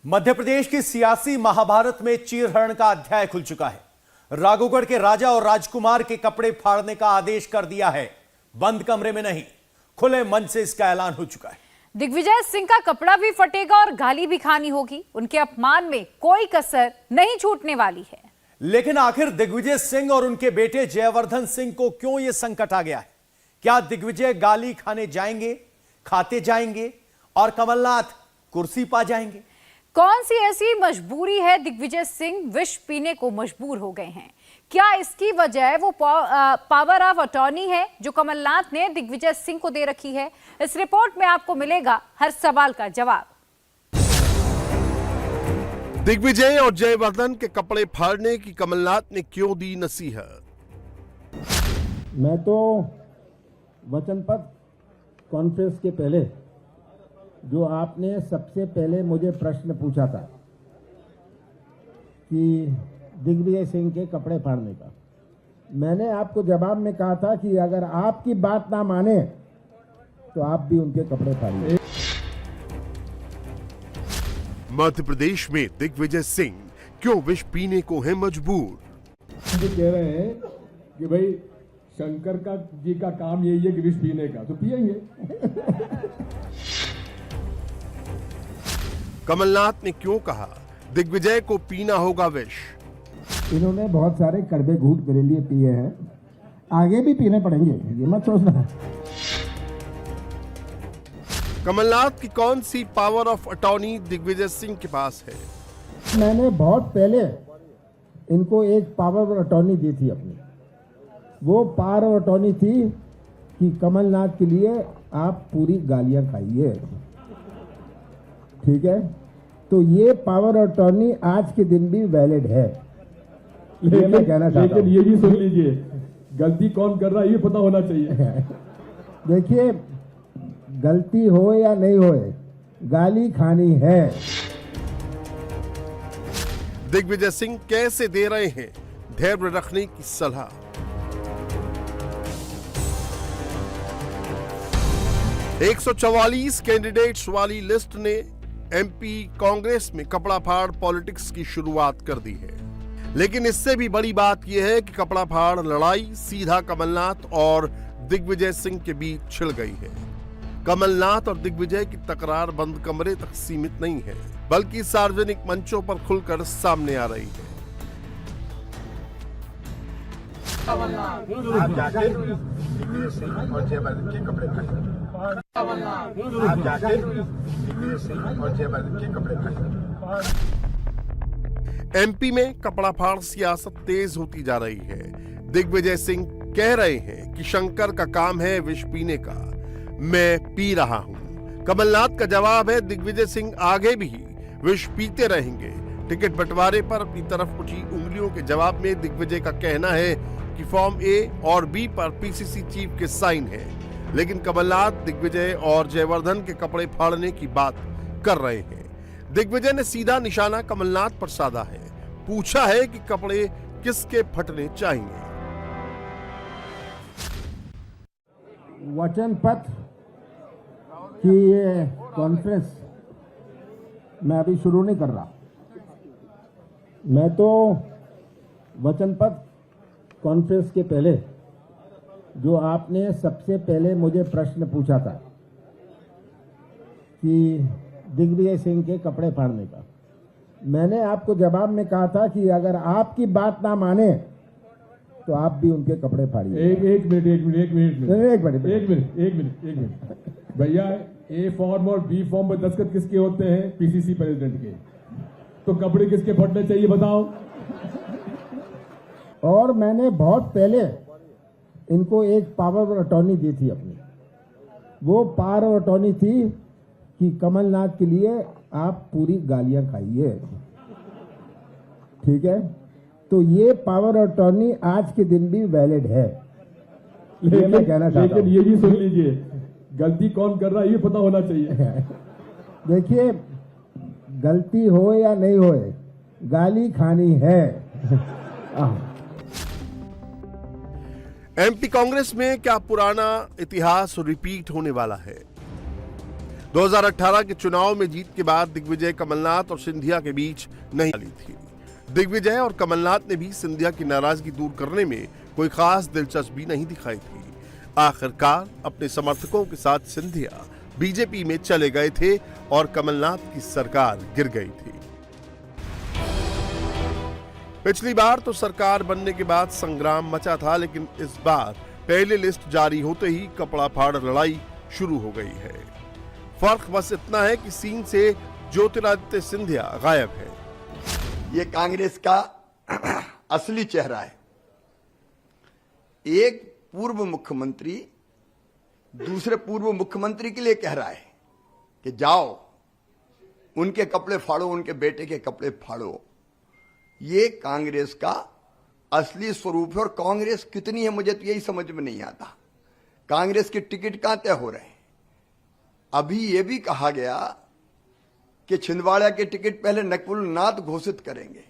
मध्य प्रदेश की सियासी महाभारत में चीरहरण का अध्याय खुल चुका है। राघोगढ़ के राजा और राजकुमार के कपड़े फाड़ने का आदेश कर दिया है। बंद कमरे में नहीं, खुले मंच से इसका ऐलान हो चुका है। दिग्विजय सिंह का कपड़ा भी फटेगा और गाली भी खानी होगी। उनके अपमान में कोई कसर नहीं छूटने वाली है। लेकिन आखिर दिग्विजय सिंह और उनके बेटे जयवर्धन सिंह को क्यों यह संकट आ गया है? क्या दिग्विजय गाली खाने जाएंगे, खाते जाएंगे और कमलनाथ कुर्सी पा जाएंगे? कौन सी ऐसी मजबूरी है दिग्विजय सिंह विष पीने को मजबूर हो गए हैं? क्या इसकी वजह वो पावर ऑफ अटॉर्नी है जो कमलनाथ ने दिग्विजय सिंह को दे रखी है? इस रिपोर्ट में आपको मिलेगा हर सवाल का जवाब। दिग्विजय और जयवर्धन के कपड़े फाड़ने की कमलनाथ ने क्यों दी नसीहत? मैं तो वचनपत्र कॉन्फ्रेंस के पहले जो आपने सबसे पहले मुझे प्रश्न पूछा था कि दिग्विजय सिंह के कपड़े फाड़ने का, मैंने आपको जवाब में कहा था कि अगर आपकी बात ना माने तो आप भी उनके कपड़े फाड़िए। मध्य प्रदेश में दिग्विजय सिंह क्यों विष पीने को है मजबूर? मुझे कह रहे हैं कि भाई शंकर का जी का काम यही है कि विष पीने का, तो पिएंगे। कमलनाथ ने क्यों कहा दिग्विजय को पीना होगा विष? इन्होंने बहुत सारे कड़वे घूंट मेरे लिए पिए हैं, आगे भी पीने पड़ेंगे, ये मत सोचना। कमलनाथ की कौन सी power of attorney Digvijaya Singh के पास है? मैंने बहुत पहले इनको एक पावर ऑफ अटॉर्नी दी थी अपनी। वो पावर ऑफ अटॉर्नी थी कि कमलनाथ के लिए आप पूरी गालियां खाइए, ठीक है? तो ये पावर ऑफ अटॉर्नी आज के दिन भी वैलिड है। मैं कहना चाहता हूं। लेकिन ये भी सुन लीजिए, गलती कौन कर रहा है ये पता होना चाहिए। देखिए, गलती हो या नहीं हो, गाली खानी है। दिग्विजय सिंह कैसे दे रहे हैं धैर्य रखने की सलाह? एक 144 कैंडिडेट्स वाली लिस्ट ने एमपी कांग्रेस में कपड़ा फाड़ पॉलिटिक्स की शुरुआत कर दी है। लेकिन इससे भी बड़ी बात यह है कि कपड़ा फाड़ लड़ाई सीधा कमलनाथ और दिग्विजय सिंह के बीच छिड़ गई है। कमलनाथ और दिग्विजय की तकरार बंद कमरे तक सीमित नहीं है, बल्कि सार्वजनिक मंचों पर खुलकर सामने आ रही है। आप जाके दिग्विजय सिंह और जयवर्धन के कपड़े फाड़िए। आप जाके दिग्विजय सिंह और जयवर्धन के कपड़े फाड़िए। एमपी में कपड़ा फाड़ सियासत तेज होती जा रही है। दिग्विजय सिंह कह रहे हैं कि शंकर का काम है विष पीने का, मैं पी रहा हूं। कमलनाथ का जवाब है दिग्विजय सिंह आगे भी विष पीते रहेंगे। टिकट बंटवारे पर अपनी तरफ उठी उंगलियों के जवाब में दिग्विजय का कहना है कि फॉर्म ए और बी पर पीसीसी चीफ के साइन है, लेकिन कमलनाथ दिग्विजय और जयवर्धन के कपड़े फाड़ने की बात कर रहे हैं। दिग्विजय ने सीधा निशाना कमलनाथ पर साधा है, पूछा है कि कपड़े किसके फटने चाहिए। वचन पत्र की ये कॉन्फ्रेंस मैं अभी शुरू नहीं कर रहा। मैं तो वचन पत्र कॉन्फ्रेंस के पहले जो आपने सबसे पहले मुझे प्रश्न पूछा था कि दिग्विजय सिंह के कपड़े फाड़ने का, मैंने आपको जवाब में कहा था कि अगर आपकी बात ना माने तो आप भी उनके कपड़े फाड़िए। एक मिनट भैया, ए फॉर्म और बी फॉर्म पर दस्तखत किसके होते हैं? पीसीसी प्रेसिडेंट के। तो कपड़े किसके फटने चाहिए बताओ? और मैंने बहुत पहले इनको एक पावर ऑफ अटॉर्नी दी थी अपनी। वो पावर ऑफ अटॉर्नी थी कि कमलनाथ के लिए आप पूरी गालियां खाइए, ठीक है? तो ये पावर ऑफ अटॉर्नी आज के दिन भी वैलिड है। मैं कहना चाहता हूं। लेकिन ये भी सुन लीजिए, गलती कौन कर रहा है ये पता होना चाहिए। देखिए, गलती हो या नहीं हो, गाली खानी है। एमपी कांग्रेस में क्या पुराना इतिहास रिपीट होने वाला है? 2018 के चुनाव में जीत के बाद दिग्विजय कमलनाथ और सिंधिया के बीच नहीं चली थी। दिग्विजय और कमलनाथ ने भी सिंधिया की नाराजगी दूर करने में कोई खास दिलचस्पी नहीं दिखाई थी। आखिरकार अपने समर्थकों के साथ सिंधिया बीजेपी में चले गए थे और कमलनाथ की सरकार गिर गई थी। पिछली बार तो सरकार बनने के बाद संग्राम मचा था, लेकिन इस बार पहली लिस्ट जारी होते ही कपड़ा फाड़ लड़ाई शुरू हो गई है। फर्क बस इतना है कि सीन से ज्योतिरादित्य सिंधिया गायब है। ये कांग्रेस का असली चेहरा है। एक पूर्व मुख्यमंत्री दूसरे पूर्व मुख्यमंत्री के लिए कह रहा है कि जाओ उनके कपड़े फाड़ो, उनके बेटे के कपड़े फाड़ो। ये कांग्रेस का असली स्वरूप है। और कांग्रेस कितनी है मुझे तो यही समझ में नहीं आता। कांग्रेस के टिकट कहां तय हो रहे हैं? अभी यह भी कहा गया कि छिंदवाड़ा के टिकट पहले नकुल नाथ घोषित करेंगे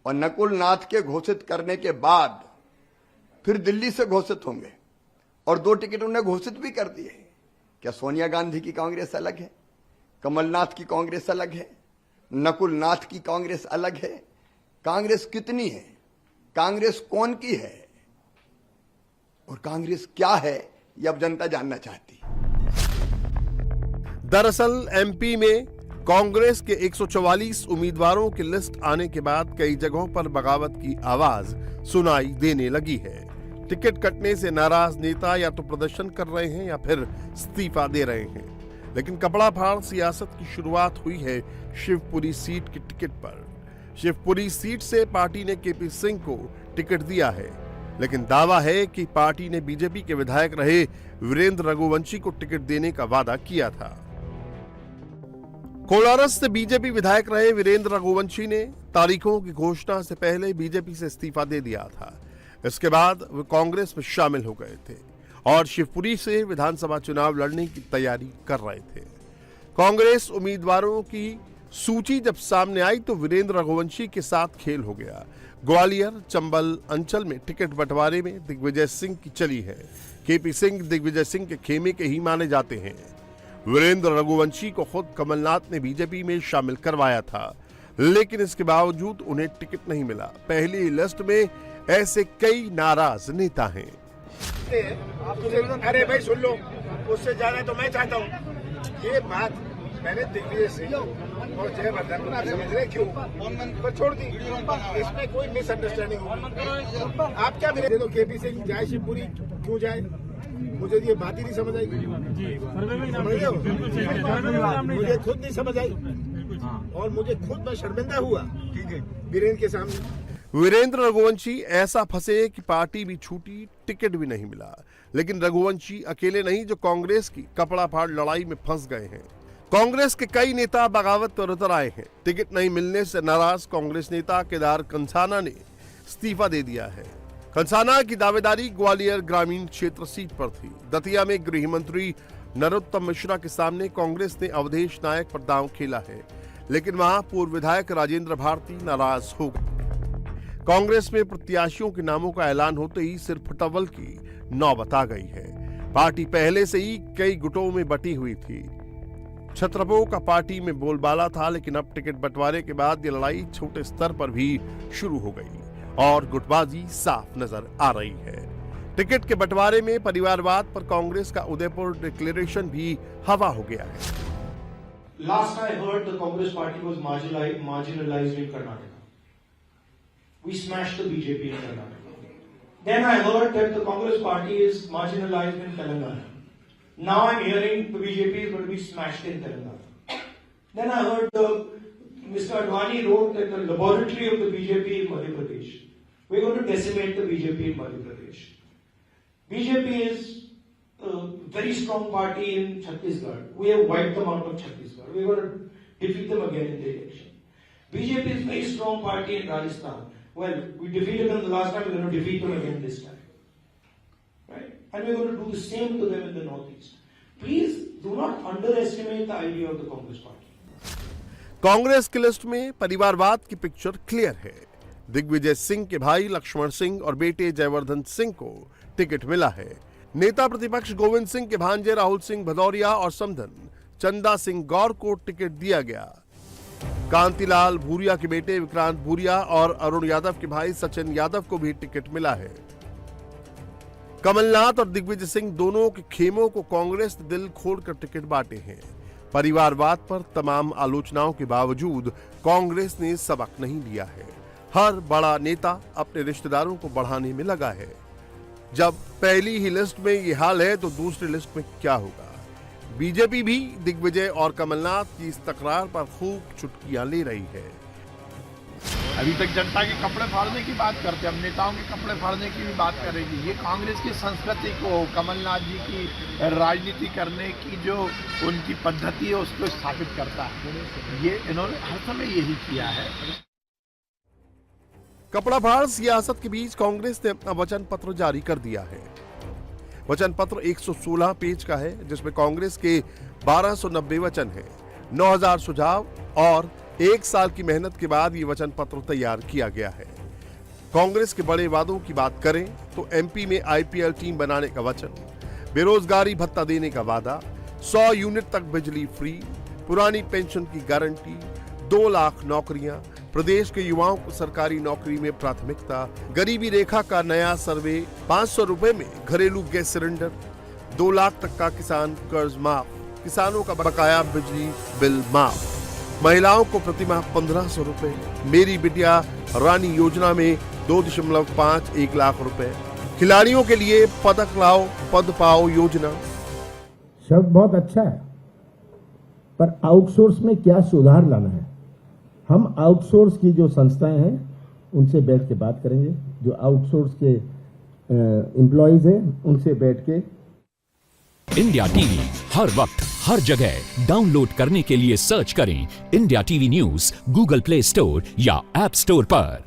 और नकुल नाथ के घोषित करने के बाद फिर दिल्ली से घोषित होंगे। और 2 टिकट उन्हें घोषित भी कर दिए। क्या सोनिया गांधी की कांग्रेस अलग है, कमलनाथ की कांग्रेस अलग है, नकुल नाथ की कांग्रेस अलग है? कांग्रेस कितनी है, कांग्रेस कौन की है और कांग्रेस क्या है, यह अब जनता जानना चाहती है। दरअसल एमपी में कांग्रेस के 144 उम्मीदवारों की लिस्ट आने के बाद कई जगहों पर बगावत की आवाज सुनाई देने लगी है। टिकट कटने से नाराज नेता या तो प्रदर्शन कर रहे हैं या फिर इस्तीफा दे रहे हैं। लेकिन कपड़ा फाड़ सियासत की शुरुआत हुई है शिवपुरी सीट की टिकट पर। शिवपुरी सीट से पार्टी ने केपी सिंह को टिकट दिया है, लेकिन दावा है कि पार्टी ने बीजेपी के विधायक रहे वीरेंद्र रघुवंशी को टिकट देने का वादा किया था। कोलारस से बीजेपी विधायक रहे वीरेंद्र रघुवंशी ने तारीखों की घोषणा से पहले बीजेपी से इस्तीफा दे दिया था। इसके बाद वे कांग्रेस में शामिल हो गए थे और शिवपुरी से विधानसभा चुनाव लड़ने की तैयारी कर रहे थे। कांग्रेस उम्मीदवारों की सूची जब सामने आई तो वीरेंद्र रघुवंशी के साथ खेल हो गया। ग्वालियर चंबल अंचल में टिकट बंटवारे में दिग्विजय सिंह की चली है। केपी सिंह दिग्विजय सिंह के खेमे के ही माने जाते हैं। वीरेंद्र रघुवंशी को खुद कमलनाथ ने बीजेपी में शामिल करवाया था, लेकिन इसके बावजूद उन्हें टिकट नहीं मिला। पहली लिस्ट में ऐसे कई नाराज नेता हैं। अरे भाई सुन लो, उससे जाना तो मैं चाहता हूँ। ये बात मैंने दिग्विजय सिंह और जयवर्धन को समझ रहे क्यों पर छोड़ दी। इसमें कोई मिसअंडरस्टैंडिंग होगी। आप क्या मेरे दो केपी सिंह जाए शिवपुरी क्यों जाए, मुझे ये बात ही नहीं समझ आई। मुझे खुद नहीं समझ आई और मुझे खुद मैं शर्मिंदा हुआ वीरेंद्र के सामने। वीरेंद्र रघुवंशी ऐसा फंसे कि पार्टी भी छूटी, टिकट भी नहीं मिला। लेकिन रघुवंशी अकेले नहीं जो कांग्रेस की कपड़ा फाड़ लड़ाई में फंस गए हैं। कांग्रेस के कई नेता बगावत पर उतर आए हैं। टिकट नहीं मिलने से नाराज कांग्रेस नेता केदार कंसाना ने इस्तीफा दे दिया है। कंसाना की दावेदारी ग्वालियर ग्रामीण क्षेत्र सीट पर थी। दतिया में गृह मंत्री नरोत्तम मिश्रा के सामने कांग्रेस ने अवधेश नायक पर दांव खेला है, लेकिन वहां पूर्व विधायक राजेंद्र भारती नाराज हो गए। कांग्रेस में प्रत्याशियों के नामों का ऐलान होते ही सिर्फ फटवल की नौबत आ गई है। पार्टी पहले से ही कई गुटों में बटी हुई थी। छत्रपों का पार्टी में बोलबाला था, लेकिन अब टिकट बंटवारे के बाद ये लड़ाई छोटे स्तर पर भी शुरू हो गई और गुटबाजी साफ नजर आ रही है। टिकट के बंटवारे में परिवारवाद पर कांग्रेस का उदयपुर डिक्लेरेशन भी हवा हो गया है। Last I heard, the Congress party was marginalized in Karnataka. We smashed the BJP in Karnataka. Then I heard that the Congress party is marginalized in Telangana. Now I'm hearing the BJP is going to be smashed in Telangana. Then I heard Mr. Advani wrote that the laboratory of the BJP in Madhya Pradesh. We're going to decimate the BJP in Madhya Pradesh. BJP is a very strong party in Chhattisgarh. We have wiped them out of Chhattisgarh. We're going to defeat them again in the election. BJP is a very strong party in Rajasthan. Well, we defeated them the last time, we're going to defeat them again this time. Right? And we're going to do the same to them in the Northeast. Please do not underestimate the idea of the Congress party. Congress की list में परिवारवाद की picture clear है। दिग्विजय सिंह के भाई लक्ष्मण सिंह और बेटे जयवर्धन सिंह को टिकट मिला है। नेता प्रतिपक्ष गोविंद सिंह के भांजे राहुल सिंह भदौरिया और समधन चंदा सिंह गौर को टिकट दिया गया। कांतिलाल भूरिया के बेटे विक्रांत भूरिया और अरुण यादव के भाई सचिन यादव को भी टिकट मिला है। कमलनाथ और दिग्विजय सिंह दोनों के खेमों को कांग्रेस ने दिल खोलकर टिकट बांटे हैं। परिवारवाद पर तमाम आलोचनाओं के बावजूद कांग्रेस ने सबक नहीं लिया है। हर बड़ा नेता अपने रिश्तेदारों को बढ़ाने में लगा है। जब पहली ही लिस्ट में ये हाल है तो दूसरी लिस्ट में क्या होगा? बीजेपी भी दिग्विजय और कमलनाथ की इस तकरार पर खूब चुटकियां ले रही है। अभी तक जनता के कपड़े फाड़ने की बात करते हैं, अब नेताओं के कपड़े फाड़ने की भी बात करेगी। ये कांग्रेस की संस्कृति को, कमलनाथ जी की राजनीति करने की जो उनकी पद्धति है उसको स्थापित करता है। ये इन्होंने हर समय यही किया है। कपड़ा फाड़ सियासत के बीच कांग्रेस ने अपना वचन पत्र जारी कर दिया है। वचन पत्र 116 पेज का है, जिसमें कांग्रेस के 1290 वचन हैं, 9000 सुझाव और 1 साल की मेहनत के बाद ये वचन पत्र तैयार किया गया है। कांग्रेस के बड़े वादों की बात करें तो एमपी में आईपीएल टीम बनाने का वचन, बेरोजगारी भत्ता देने का वादा, 100 यूनिट तक बिजली फ्री, पुरानी पेंशन की गारंटी, 2 लाख नौकरियां, प्रदेश के युवाओं को सरकारी नौकरी में प्राथमिकता, गरीबी रेखा का नया सर्वे, 500 रुपए में घरेलू गैस सिलेंडर, 2 लाख तक का किसान कर्ज माफ, किसानों का बकाया बिजली बिल माफ, महिलाओं को प्रतिमाह 1500 रुपए, मेरी बिटिया रानी योजना में 2.51 लाख रुपए, खिलाड़ियों के लिए पदक लाओ पद पाओ योजना। शब्द बहुत अच्छा है, पर आउटसोर्स में क्या सुधार लाना है? हम आउटसोर्स की जो संस्थाएं हैं उनसे बैठ के बात करेंगे, जो आउटसोर्स के एम्प्लॉइज हैं उनसे बैठ के। इंडिया टीवी हर वक्त हर जगह डाउनलोड करने के लिए सर्च करें India TV news Google play store या ऐप स्टोर पर।